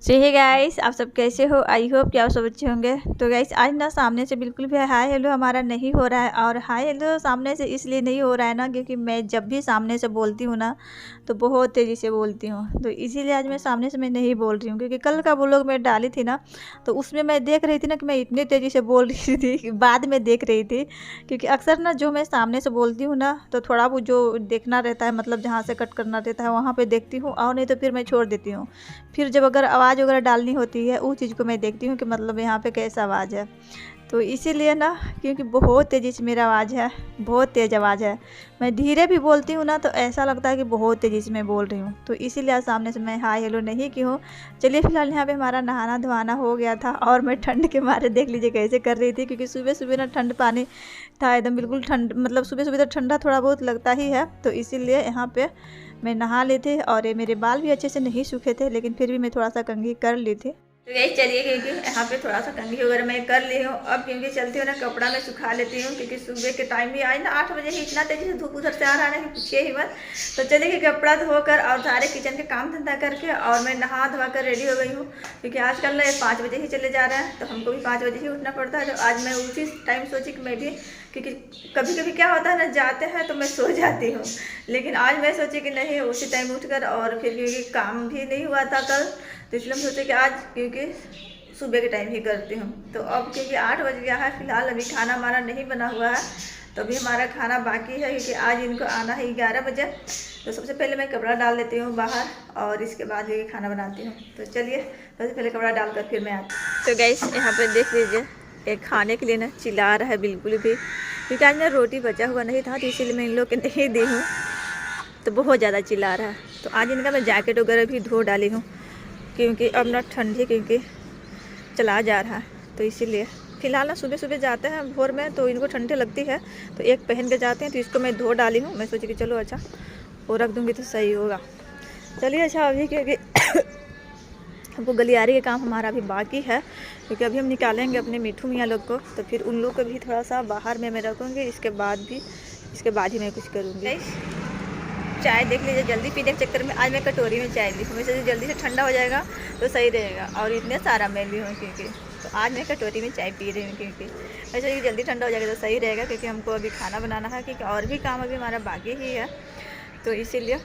सो hey guys, आप सब कैसे हो? आई होप कि आप सब अच्छे होंगे। तो गाइस आज ना सामने से बिल्कुल भी हाय हेलो हमारा नहीं हो रहा है। और हाय हेलो सामने से इसलिए नहीं हो रहा है ना, क्योंकि मैं जब भी सामने से बोलती हूँ ना तो बहुत तेज़ी से बोलती हूँ। तो इसीलिए आज मैं सामने से मैं नहीं बोल रही हूँ, क्योंकि कल का व्लॉग मैं डाली थी ना, तो उसमें मैं देख रही थी ना कि मैं इतनी तेज़ी से बोल रही थी कि बाद में देख रही थी। क्योंकि अक्सर ना जो मैं सामने से बोलती हूँ ना, तो थोड़ा वो जो देखना रहता है, मतलब जहाँ से कट करना रहता है वहाँ पर देखती हूँ, और नहीं तो फिर मैं छोड़ देती हूँ। फिर जब अगर आवाज़ वगैरह डालनी होती है उस चीज़ को मैं देखती हूँ कि मतलब यहाँ पे कैसा आवाज़ है। तो इसीलिए ना, क्योंकि बहुत तेज़ी से मेरा आवाज़ है, बहुत तेज़ आवाज़ है। मैं धीरे भी बोलती हूँ ना तो ऐसा लगता है कि बहुत तेज़ी से मैं बोल रही हूँ। तो इसीलिए आज सामने से मैं हाय हेलो नहीं की हूँ। चलिए फ़िलहाल यहाँ पे हमारा नहाना धोना हो गया था, और मैं ठंड के मारे देख लीजिए कैसे कर रही थी, क्योंकि सुबह सुबह ना ठंड पानी था एकदम बिल्कुल ठंड, मतलब सुबह सुबह तो ठंडा थोड़ा बहुत लगता ही है। तो इसीलिए यहाँ पे मैं नहा ली थी, और ये मेरे बाल भी अच्छे से नहीं सूखे थे, लेकिन फिर भी मैं थोड़ा सा कंघी कर ली थी। तो यही चलिए, क्योंकि यहाँ पे थोड़ा सा कंघी वगैरह मैं कर ली हूँ। अब क्योंकि चलती हूँ ना, कपड़ा मैं सुखा लेती हूँ, क्योंकि सुबह के टाइम भी आज ना 8 बजे ही इतना तेज़ी से धूप उधर से आ रहा है कि पूछिए ही मत। तो चलिए कि कपड़ा धोकर और सारे किचन के काम धंधा करके और मैं नहा धोवा कर रेडी हो गई हूँ, क्योंकि आजकल ना 5 बजे ही चले जा रहे हैं, तो हमको भी 5 बजे ही उठना पड़ता है। तो आज मैं उसी टाइम सोची कि मैं भी, क्योंकि कभी कभी क्या होता है ना, जाते हैं तो मैं सो जाती हूँ, लेकिन आज मैं सोची कि नहीं, उसी टाइम उठकर, और फिर क्योंकि काम भी नहीं हुआ था कल, तो इसलिए हम सोचे कि आज क्योंकि सुबह के टाइम ही करती हूँ। तो अब क्योंकि 8 बज गया है, फिलहाल अभी खाना हमारा नहीं बना हुआ है, तो अभी हमारा खाना बाकी है, क्योंकि आज इनको आना है 11 बजे। तो सबसे पहले मैं कपड़ा डाल देती हूँ बाहर, और इसके बाद ये खाना बनाती हूँ। तो चलिए सबसे पहले कपड़ा डालकर फिर मैं आती हूँ। तो गाइस यहाँ पे देख लीजिए, एक खाने के लिए ना चिल्ला रहा है बिल्कुल भी, क्योंकि आज ना रोटी बचा हुआ नहीं था, तो इसीलिए मैं इन लोग के नहीं दी हूँ, तो बहुत ज़्यादा चिल्ला रहा है। तो आज इनका मैं जैकेट वगैरह भी धो डाली हूँ, क्योंकि अब ना ठंडी क्योंकि चला जा रहा है, तो इसीलिए फ़िलहाल ना सुबह सुबह जाते हैं भोर में, तो इनको ठंडी लगती है, तो एक पहन के जाते हैं। तो इसको मैं धो डाली हूँ, मैं सोची कि चलो अच्छा वो रख दूँगी तो सही होगा। चलिए अच्छा, अभी क्योंकि हमको गलियारी का काम हमारा अभी बाकी है, क्योंकि अभी हम निकालेंगे अपने मिठू मियाँ लोग को, तो फिर उन लोग को भी थोड़ा सा बाहर में मैं रखूँगी, इसके बाद ही मैं कुछ करूँगी। चाय देख लीजिए, जल्दी पीने के चक्कर में आज मैं कटोरी में चाय ली हूँ, वैसे जल्दी से ठंडा हो जाएगा तो सही रहेगा, और इतने सारा मैं ली हूँ क्योंकि, तो आज मैं कटोरी में चाय पी रही हूँ, क्योंकि वैसे जल्दी ठंडा हो जाएगा तो सही रहेगा, क्योंकि हमको अभी खाना बनाना है, क्योंकि और भी काम अभी हमारा बाकी ही है। तो इसीलिए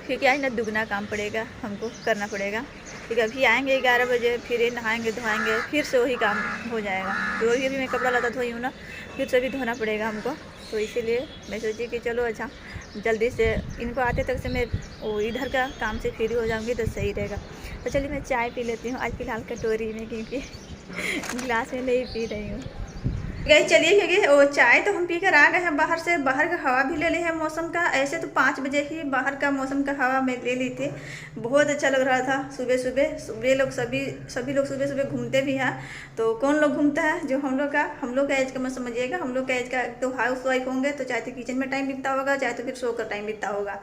क्योंकि आज ना दुगना काम पड़ेगा, हमको करना पड़ेगा, क्योंकि अभी आएंगे 11 बजे, फिर ये नहाएंगे धोएंगे, फिर से वही काम हो जाएगा। तो वही अभी मैं कपड़ा लता धोई हूँ ना, फिर से भी धोना पड़ेगा हमको। तो इसीलिए मैं सोची कि चलो अच्छा जल्दी से इनको आते तक से मैं वो इधर का काम से फ्री हो जाऊंगी तो सही रहेगा। तो चलिए मैं चाय पी लेती हूँ आज फ़िलहाल कटोरी में, क्योंकि गिलास में नहीं पी रही हूँ। गई चलिए, क्योंकि वो चाय तो हम पी कर आ गए हैं बाहर से, बाहर का हवा भी ले ली है मौसम का। ऐसे तो 5 बजे ही बाहर का मौसम का हवा मैं ले ली थी, बहुत अच्छा लग रहा था। सुबह सुबह लोग सभी लोग सुबह सुबह घूमते भी हैं। तो कौन लोग घूमता है? जो हम लोग का एज का मत समझिएगा, हम लोग का एज का तो हाउस वाइफ होंगे, तो चाहे तो किचन में टाइम बीतता होगा, चाहे तो फिर सो कर टाइम बीतता होगा।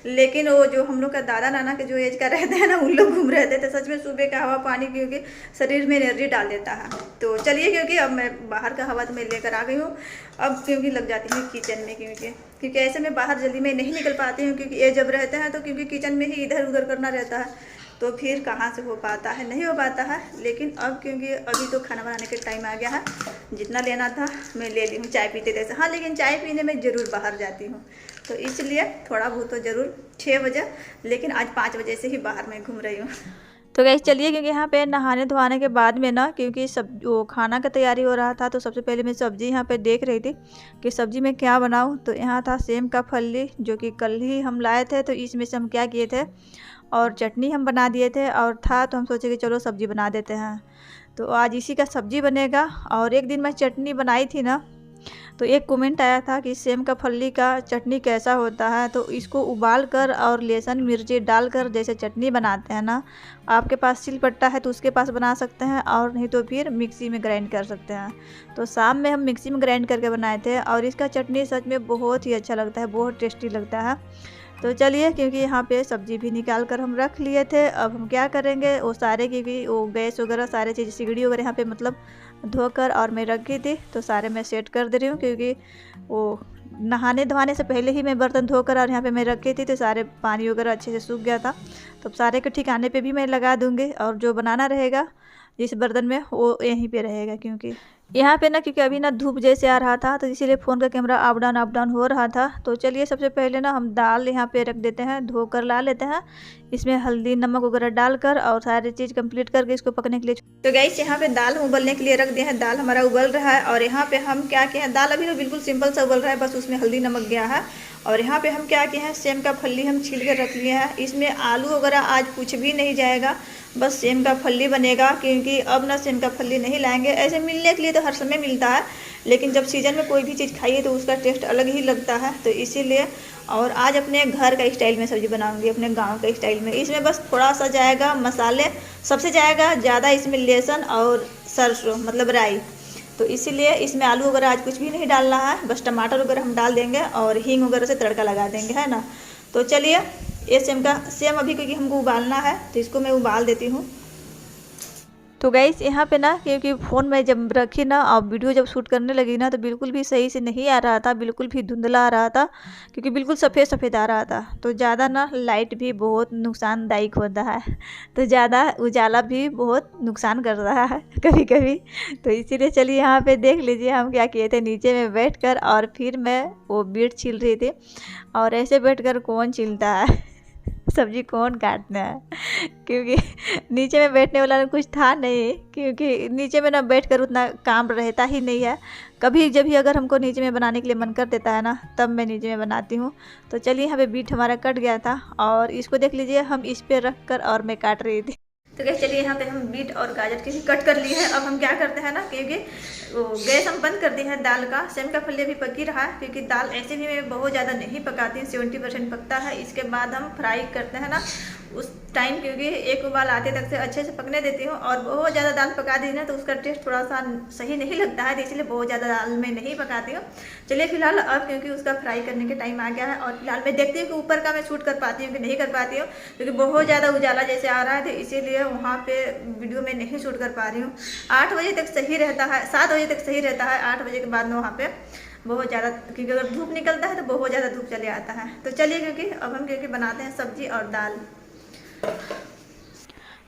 लेकिन वो जो हम लोग का दादा नाना के जो एज का रहते हैं ना, उन लोग घूम रहे थे, तो सच में सुबह का हवा पानी क्योंकि शरीर में एनर्जी डाल देता है। तो चलिए, क्योंकि अब मैं बाहर का हवा तो मैं लेकर आ गई हूँ, अब क्योंकि लग जाती हूँ किचन में, क्योंकि ऐसे में बाहर जल्दी में नहीं निकल पाती हूँ, क्योंकि ये जब रहते हैं तो क्योंकि किचन में ही इधर उधर करना रहता है, तो फिर कहाँ से हो पाता है, नहीं हो पाता है। लेकिन अब क्योंकि अभी तो खाना बनाने के टाइम आ गया है, जितना लेना था मैं ले ली हूँ चाय पीते जैसे। हाँ, लेकिन चाय पीने में ज़रूर बाहर जाती हूँ, तो इसलिए थोड़ा बहुत तो ज़रूर 6 बजे, लेकिन आज 5 बजे से ही बाहर मैं घूम रही हूँ। तो गैस चलिए, क्योंकि यहाँ पे नहाने धोने के बाद में ना, क्योंकि सब वो खाना का तैयारी हो रहा था, तो सबसे पहले मैं सब्ज़ी यहाँ पे देख रही थी कि सब्ज़ी में क्या बनाऊँ। तो यहाँ था सेम का फल्ली, जो कि कल ही हम लाए थे, तो इसमें से हम क्या किए थे, और चटनी हम बना दिए थे, और था तो हम सोचे कि चलो सब्ज़ी बना देते हैं। तो आज इसी का सब्ज़ी बनेगा। और एक दिन मैं चटनी बनाई थी ना, तो एक कमेंट आया था कि सेम का फल्ली का चटनी कैसा होता है। तो इसको उबाल कर और लहसुन मिर्ची डालकर जैसे चटनी बनाते हैं ना, आपके पास सिलपट्टा है तो उसके पास बना सकते हैं, और नहीं तो फिर मिक्सी में ग्राइंड कर सकते हैं। तो शाम में हम मिक्सी में ग्राइंड करके बनाए थे, और इसका चटनी सच में बहुत ही अच्छा लगता है, बहुत टेस्टी लगता है। तो चलिए, क्योंकि यहाँ पे सब्ज़ी भी निकाल कर हम रख लिए थे, अब हम क्या करेंगे, वो सारे की भी वो गैस वगैरह सारे चीज़ सिगड़ी वगैरह यहाँ पे मतलब धोकर और मैं रख गई थी, तो सारे मैं सेट कर दे रही हूँ, क्योंकि वो नहाने धोने से पहले ही मैं बर्तन धोकर और यहाँ पे मैं रखी थी, तो सारे पानी वगैरह अच्छे से सूख गया था। तो सारे के ठिकाने पे भी मैं लगा दूँगी, और जो बनाना रहेगा जिस बर्तन में वो यहीं पे रहेगा। क्योंकि यहाँ पे ना, क्योंकि अभी ना धूप जैसे आ रहा था, तो इसीलिए फ़ोन का कैमरा अप डाउन हो रहा था। तो चलिए सबसे पहले ना हम दाल यहाँ पे रख देते हैं, धोकर ला लेते हैं। इसमें हल्दी नमक वगैरह डालकर और सारी चीज़ कंप्लीट करके इसको पकने के लिए। तो गाइस यहाँ पे दाल उबलने के लिए रख दिया है। दाल हमारा उबल रहा है, और यहाँ पे हम क्या किए हैं, दाल अभी तो बिल्कुल सिंपल सा उबल रहा है, बस उसमें हल्दी नमक गया है। और यहाँ पे हम क्या किए हैं, सेम का फल्ली हम छील कर रख लिए हैं। इसमें आलू वगैरह आज कुछ भी नहीं जाएगा, बस सेम का फल्ली बनेगा। क्योंकि अब ना सेम का फल्ली नहीं लाएंगे, ऐसे मिलने के लिए तो हर समय मिलता है, लेकिन जब सीज़न में कोई भी चीज़ खाइए तो उसका टेस्ट अलग ही लगता है। तो इसीलिए, और आज अपने घर का स्टाइल में सब्ज़ी बनाऊंगी, अपने गांव के स्टाइल में। इसमें बस थोड़ा सा जाएगा मसाले, सबसे जाएगा ज़्यादा इसमें लहसुन और सरसों मतलब राई। तो इसीलिए इसमें आलू वगैरह आज कुछ भी नहीं डालना है, बस टमाटर वगैरह हम डाल देंगे और हींग वगैरह से तड़का लगा देंगे, है ना। तो चलिए ये सेम अभी क्योंकि हमको उबालना है, तो इसको मैं उबाल देती हूँ। तो गाइस यहाँ पे ना, क्योंकि फ़ोन में जब रखी ना और वीडियो जब शूट करने लगी ना, तो बिल्कुल भी सही से नहीं आ रहा था, बिल्कुल भी धुंधला आ रहा था, क्योंकि बिल्कुल सफ़ेद सफ़ेद आ रहा था। तो ज़्यादा ना लाइट भी बहुत नुकसानदायक होता है, तो ज़्यादा उजाला भी बहुत नुकसान कर रहा है कभी कभी। तो इसीलिए चलिए यहाँ पे देख लीजिए हम क्या किए थे, नीचे में बैठ कर और फिर मैं वो बीट छील रही थी। और ऐसे बैठ कर कौन छीलता है सब्जी, कौन काटना है, क्योंकि नीचे में बैठने वाला कुछ था नहीं। क्योंकि नीचे में ना बैठकर उतना काम रहता ही नहीं है। कभी जब भी अगर हमको नीचे में बनाने के लिए मन कर देता है ना, तब मैं नीचे में बनाती हूँ। तो चलिए यहाँ पे बीट हमारा कट गया था, और इसको देख लीजिए हम इस पे रख कर और मैं काट रही थी। तो गैस चलिए यहाँ पे हम बीट और गाजर की कट कर लिए हैं। अब हम क्या करते हैं ना, क्योंकि गैस हम बंद कर दिए हैं दाल का। सेम का फल्ले भी पकी रहा है, क्योंकि दाल ऐसे भी मैं बहुत ज़्यादा नहीं पकाती हूँ, 70% पकता है। इसके बाद हम फ्राई करते हैं ना उस टाइम, क्योंकि एक उबाल आते तक से अच्छे से पकने देती हूँ। और बहुत ज़्यादा दाल पका दी ना तो उसका टेस्ट थोड़ा सा सही नहीं लगता है, तो इसलिए बहुत ज़्यादा दाल में नहीं पकाती हूँ। चलिए फिलहाल अब क्योंकि उसका फ्राई करने के टाइम आ गया है, और फिलहाल मैं देखती हूँ कि ऊपर का मैं शूट कर पाती हूँ कि नहीं कर पाती हूँ, क्योंकि बहुत ज़्यादा उजाला जैसे आ रहा है, तो इसीलिए वहाँ पे वीडियो में नहीं शूट कर पा रही हूँ। 8 बजे तक सही रहता है, 7 बजे तक सही रहता है, 8 बजे के बाद में वहाँ पे बहुत ज़्यादा, क्योंकि अगर धूप निकलता है तो बहुत ज़्यादा धूप चले आता है। तो चलिए क्योंकि अब हम क्योंकि बनाते हैं सब्जी और दाल।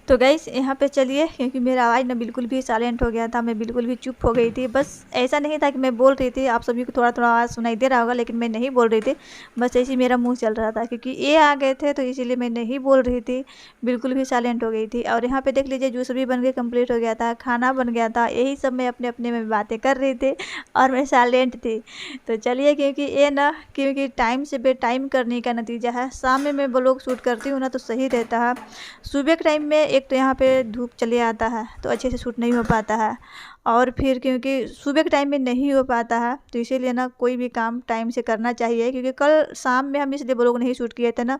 तो गाइस यहाँ पे चलिए, क्योंकि मेरा आवाज़ ना बिल्कुल भी साइलेंट हो गया था, मैं बिल्कुल भी चुप हो गई थी। बस ऐसा नहीं था कि मैं बोल रही थी, आप सभी को थोड़ा थोड़ा आवाज़ सुनाई दे रहा होगा, लेकिन मैं नहीं बोल रही थी, बस ऐसे ही मेरा मुंह चल रहा था। क्योंकि ये आ गए थे तो इसीलिए मैं नहीं बोल रही थी, बिल्कुल भी साइलेंट हो गई थी। और यहाँ पे देख लीजिए जूस भी बन के कम्प्लीट हो गया था, खाना बन गया था, यही सब मैं अपने अपने में बातें कर रही थी और मैं साइलेंट थी। तो चलिए, क्योंकि ये ना, क्योंकि टाइम से बे टाइम करने का नतीजा है। शाम में मैं ब्लॉग शूट करती हूँ ना तो सही रहता है। सुबह के टाइम में एक तो यहाँ पे धूप चले आता है तो अच्छे से शूट नहीं हो पाता है, और फिर क्योंकि सुबह के टाइम में नहीं हो पाता है, तो इसीलिए ना कोई भी काम टाइम से करना चाहिए। क्योंकि कल शाम में हम इसलिए ब्लॉग नहीं शूट किए थे ना,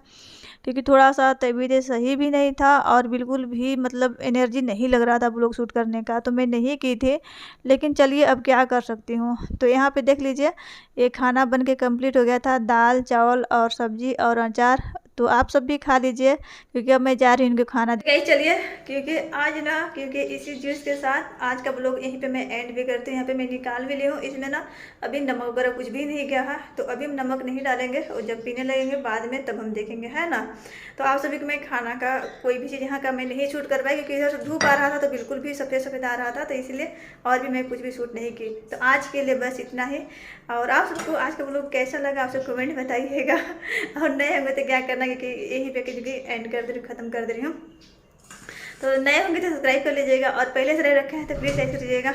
क्योंकि थोड़ा सा तबीयत सही भी नहीं था और बिल्कुल भी मतलब एनर्जी नहीं लग रहा था ब्लॉग शूट करने का, तो मैं नहीं की थी। लेकिन चलिए अब क्या कर सकती हूँ। तो यहाँ पे देख लीजिए ये खाना बन के कम्प्लीट हो गया था, दाल चावल और सब्जी और अचार। तो आप सब भी खा लीजिए, क्योंकि अब मैं जा रही हूँ इनको खाना। चलिए, क्योंकि आज ना, क्योंकि इसी जूस के साथ आज का ब्लॉग यहीं पे मैं एंड भी करती हूँ। यहाँ पे मैं निकाल भी ली हूँ। इसमें ना अभी नमक वगैरह कुछ भी नहीं गया है, तो अभी हम नमक नहीं डालेंगे, और जब पीने लगेंगे बाद में तब हम देखेंगे, है ना। तो आप सभी को मैं खाना का कोई भी चीज़ यहाँ का मैं नहीं शूट कर पाई, क्योंकि इधर से धूप आ रहा था तो बिल्कुल भी सफ़ेद सफ़ेद आ रहा था, तो इसलिए और भी मैं कुछ भी शूट नहीं की। तो आज के लिए बस इतना ही। और आप सबको आज का ब्लॉग कैसा लगा आप सब कमेंट बताइएगा, और नए होंगे तो क्या करना, क्योंकि यही पे क्योंकि एंड कर दे रही हूँ, ख़त्म कर दे रही हूँ। तो नए होंगे तो सब्सक्राइब कर लीजिएगा, और पहले से रह रखे हैं तो प्लीज़ लाइक कर दीजिएगा,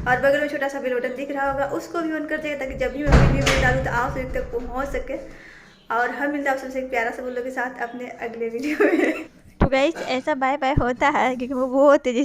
और बगल में छोटा सा बेल बटन दिख रहा होगा उसको भी ऑन कर दीजिएगा, ताकि जब भी मैं वीडियो डालूँ तो आप सभी तक पहुँच सके। और हम मिलते हैं आप सबसे एक प्यारा सा ब्लॉग के साथ अपने अगले वीडियो में। तो गाइस ऐसा बाय बाय होता है, क्योंकि वो बहुत तेज़ी